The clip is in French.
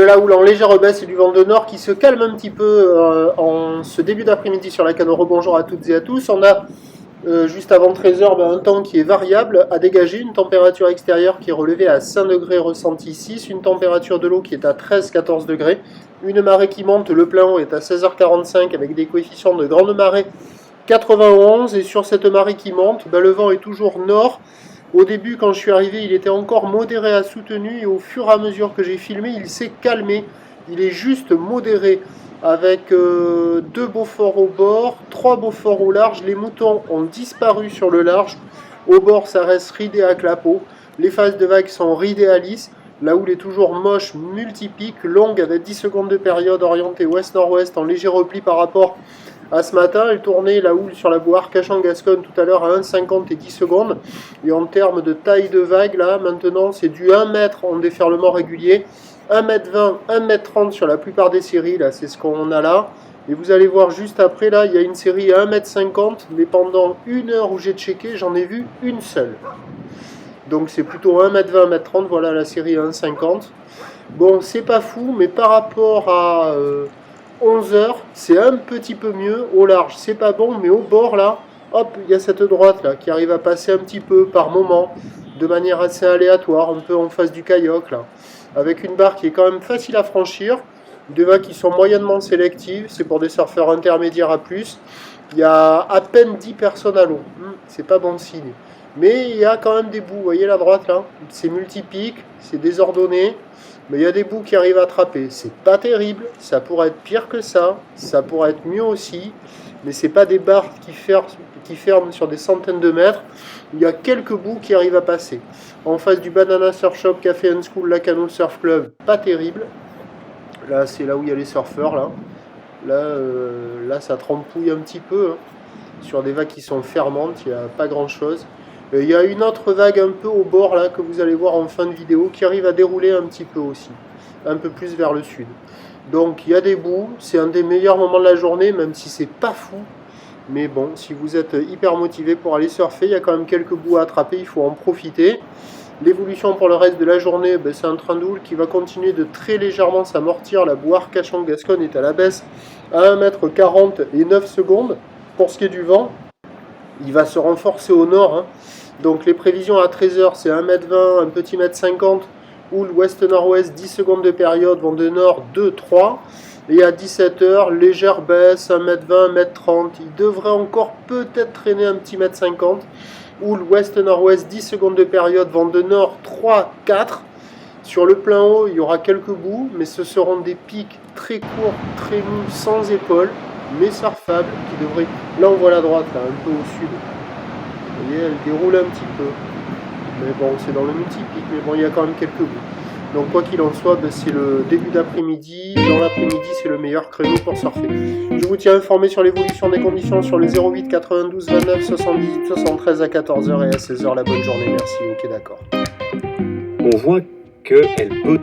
de la houle en légère baisse et du vent de nord qui se calme un petit peu en ce début d'après-midi sur la canne. Rebonjour à toutes et à tous. On a juste avant 13h un temps qui est variable à dégager, une température extérieure qui est relevée à 5 degrés ressenti 6, une température de l'eau qui est à 13-14 degrés, une marée qui monte, le plein eau est à 16h45 avec des coefficients de grande marée 91, et sur cette marée qui monte, le vent est toujours nord. Au début, quand je suis arrivé, il était encore modéré à soutenu, et au fur et à mesure que j'ai filmé, il s'est calmé. Il est juste modéré, avec 2 Beaufort au bord, 3 Beaufort au large. Les moutons ont disparu sur le large. Au bord, ça reste ridé à clapot. Les phases de vagues sont ridées à lisse. La houle est toujours moche, multipique, longue, avec 10 secondes de période, orientée ouest-nord-ouest, en léger repli par rapport à ce matin. Elle tournait la houle sur la boue Arcachon-Gascogne tout à l'heure à 1,50 et 10 secondes. Et en termes de taille de vague, là, maintenant, c'est du 1 mètre en déferlement régulier, 1m20, 1m30 sur la plupart des séries, là, c'est ce qu'on a là. Et vous allez voir juste après, là, il y a une série à 1m50, mais pendant une heure où j'ai checké, j'en ai vu une seule. Donc c'est plutôt 1m20, 1m30, voilà la série 1,50. Bon, c'est pas fou, mais par rapport à 11h, c'est un petit peu mieux. Au large, c'est pas bon, mais au bord, là, hop, il y a cette droite, là, qui arrive à passer un petit peu par moment, de manière assez aléatoire, un peu en face du kayak, là. Avec une barre qui est quand même facile à franchir, des vagues qui sont moyennement sélectives, c'est pour des surfeurs intermédiaires à plus. Il y a à peine 10 personnes à l'eau, c'est pas bon signe. Mais il y a quand même des bouts, vous voyez la droite là, c'est multipique, c'est désordonné, mais il y a des bouts qui arrivent à attraper. C'est pas terrible, ça pourrait être pire que ça pourrait être mieux aussi, mais c'est pas des barres qui ferment sur des centaines de mètres. Il y a quelques bouts qui arrivent à passer. En face du Banana Surf Shop, Café and School, Lacanau Surf Club, pas terrible. Là, c'est là où il y a les surfeurs, là. Là, ça trempouille un petit peu, hein. Sur des vagues qui sont fermantes, il n'y a pas grand-chose. Il y a une autre vague un peu au bord, là, que vous allez voir en fin de vidéo, qui arrive à dérouler un petit peu aussi. Un peu plus vers le sud. Donc, il y a des bouts. C'est un des meilleurs moments de la journée, même si c'est pas fou. Mais bon, si vous êtes hyper motivé pour aller surfer, il y a quand même quelques bouts à attraper, il faut en profiter. L'évolution pour le reste de la journée, c'est un train de houle qui va continuer de très légèrement s'amortir. La boue Arcachon-Gascogne est à la baisse à 1m40 et 9 secondes. Pour ce qui est du vent, il va se renforcer au nord, hein. Donc les prévisions à 13h, c'est 1m20, un petit mètre 50, houle ouest-nord-ouest, 10 secondes de période, vent de nord 2, 3. Et à 17h, légère baisse, 1m20, 1m30. Il devrait encore peut-être traîner un petit mètre 50. Houle ouest-nord-ouest, 10 secondes de période, vent de nord 3, 4. Sur le plein haut, il y aura quelques bouts, mais ce seront des pics très courts, très mous, sans épaules, mais surfables, qui devraient... Là, on voit la droite, là, un peu au sud. Vous voyez, elle déroule un petit peu. Mais bon, c'est dans le multipic, mais bon, il y a quand même quelques bouts. Donc quoi qu'il en soit, c'est le début d'après-midi. Dans l'après-midi, c'est le meilleur créneau pour surfer. Je vous tiens informé sur l'évolution des conditions sur le 08 92 29 78 73 à 14h et à 16h. La bonne journée, merci. Ok, d'accord. On voit qu'elle peut